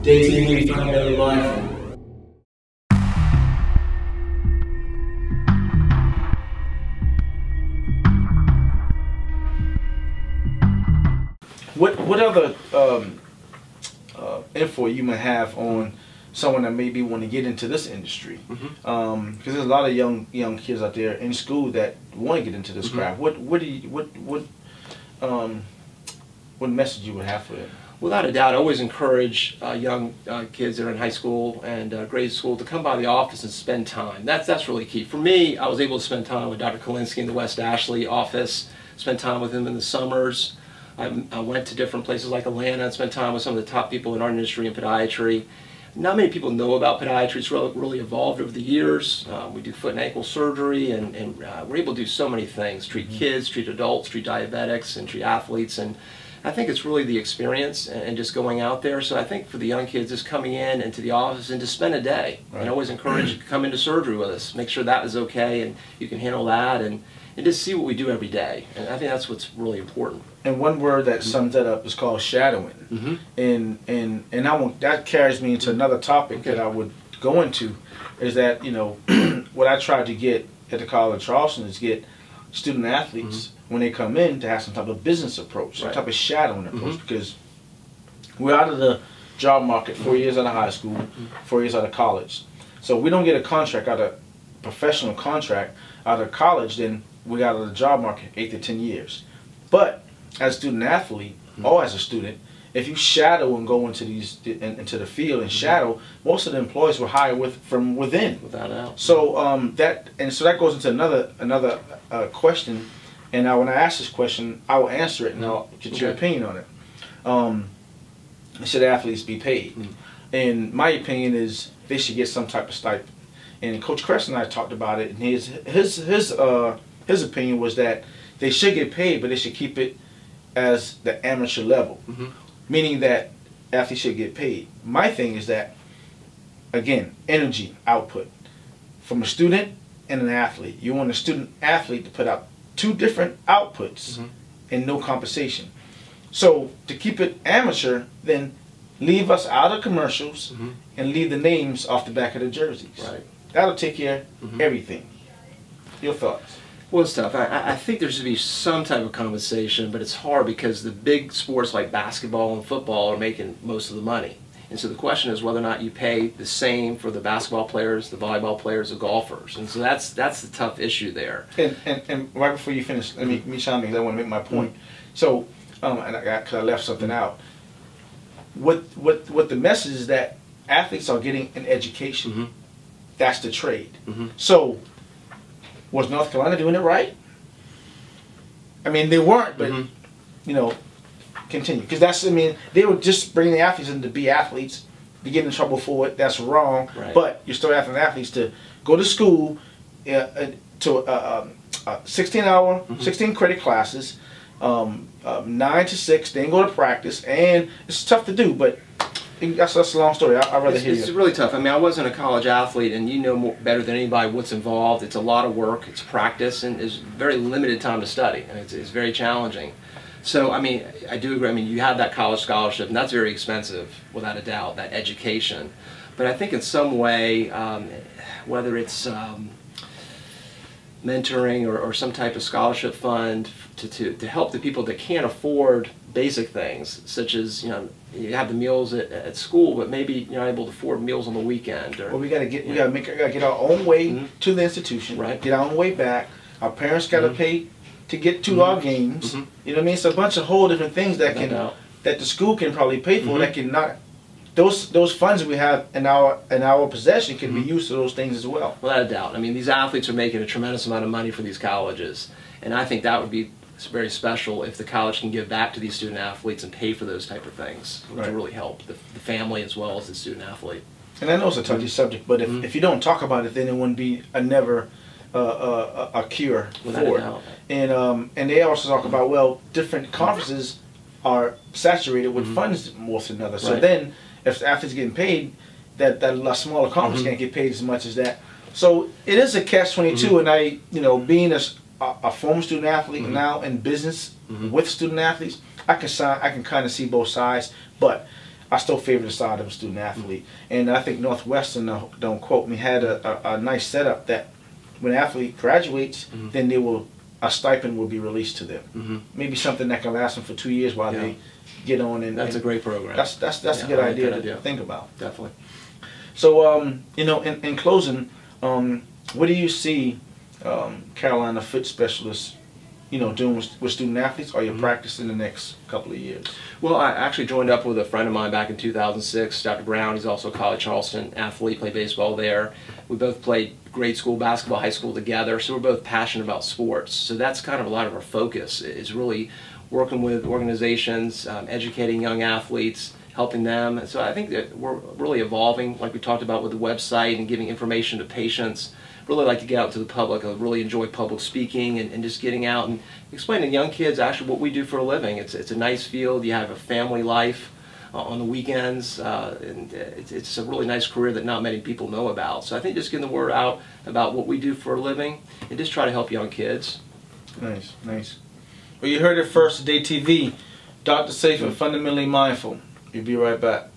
Dating me, find a better life. What other info you might have on someone that maybe want to get into this industry? Because there's a lot of young kids out there in school that want to get into this craft. What message you would have for them? Without a doubt, I always encourage young kids that are in high school and grade school to come by the office and spend time. That's really key. For me, I was able to spend time with Dr. Kalinsky in the West Ashley office, spend time with him in the summers. I went to different places like Atlanta and spent time with some of the top people in our industry in podiatry. Not many people know about podiatry. It's really evolved over the years. We do foot and ankle surgery, and we're able to do so many things: treat kids, treat adults, treat diabetics, and treat athletes. And I think it's really the experience and just going out there. So I think for the young kids, just coming in into the office and to spend a day. Right. And I always encourage you to come into surgery with us. Make sure that is okay and you can handle that, and just see what we do every day. And I think that's what's really important. And one word that sums that up is called shadowing. And that carries me into another topic that I would go into, is that, you know, what I tried to get at the College of Charleston is get student athletes when they come in to have some type of business approach, some type of shadowing approach, because we're out of the job market 4 years out of high school, 4 years out of college. So if we don't get a contract out of professional contract out of college, then we got out of the job market 8 to 10 years. But as a student athlete or as a student, if you shadow and go into the field and shadow, most of the employees will hire from within. Without doubt. So that goes into another question. And now when I ask this question, I will answer it and I'll get your opinion on it. Should athletes be paid? And my opinion is they should get some type of stipend. And Coach Crest and I talked about it, and his opinion was that they should get paid, but they should keep it as the amateur level, meaning that athletes should get paid. My thing is that, again, energy output from a student and an athlete. You want a student athlete to put out two different outputs and no compensation. So to keep it amateur, then leave us out of commercials and leave the names off the back of the jerseys. Right. That'll take care of everything. Your thoughts? Well, it's tough. I think there should be some type of compensation, but it's hard because the big sports like basketball and football are making most of the money. And so the question is whether or not you pay the same for the basketball players, the volleyball players, the golfers. And so that's the tough issue there. And right before you finish, let me chime in because I want to make my point. So, because I left something out. What the message is that athletes are getting an education. That's the trade. So, was North Carolina doing it right? I mean, they weren't, but you know, continue, because that's, I mean, they were just bringing the athletes in to be athletes, to get in trouble for it. That's wrong. Right. But you're still asking athletes to go to school to 16-hour, 16 credit classes, 9 to 6. Then go to practice, and it's tough to do, but. That's a long story. I'd rather hear you. It's really tough. I mean, I wasn't a college athlete, and you know better than anybody what's involved. It's a lot of work. It's practice, and it's very limited time to study, and it's very challenging. So, I mean, I do agree. I mean, you have that college scholarship, and that's very expensive, without a doubt, that education. But I think in some way, whether it's mentoring or some type of scholarship fund to help the people that can't afford basic things, such as, you know, you have the meals at school, but maybe you're not able to afford meals on the weekend. Or, well, we gotta get our own way to the institution, right? Get our own way back. Our parents gotta pay to get to our games. You know what I mean? It's a bunch of whole different things that that the school can probably pay for. That can not. Those funds we have in our possession can be used to those things as well. Without a doubt. I mean, these athletes are making a tremendous amount of money for these colleges, and I think that would be very special if the college can give back to these student athletes and pay for those type of things, which will really help the family as well as the student athlete. And I know it's a touchy subject, but if you don't talk about it, then it wouldn't be a cure for it. And they also talk about, well, different conferences are saturated with funds more than others. So then, if the athlete's getting paid, that smaller conference can't get paid as much as that. So it is a catch-22, and I, you know, being a former student athlete now in business with student athletes, I can kind of see both sides. But I still favor the side of a student athlete. And I think Northwestern, don't quote me, had a nice setup that when an athlete graduates, then a stipend will be released to them. Maybe something that can last them for 2 years while they get on. And that's a great program. That's a good idea to think about. Definitely. So, you know, in closing, what do you see Carolina Fit Specialists, you know, doing with student athletes? Or you practice in the next couple of years? Well, I actually joined up with a friend of mine back in 2006, Dr. Brown. He's also a college Charleston athlete, played baseball there. We both played grade school basketball, high school together, so we're both passionate about sports. So that's kind of a lot of our focus, is really working with organizations, educating young athletes, helping them. So I think that we're really evolving, like we talked about with the website and giving information to patients. Really like to get out to the public. I really enjoy public speaking and just getting out and explaining to young kids actually what we do for a living. It's a nice field. You have a family life on the weekends, and it's a really nice career that not many people know about. So I think just getting the word out about what we do for a living and just try to help young kids. Nice, nice. Well, you heard it first today, TV. Dr. Saffer, Fundamentally Mindful. We'll be right back.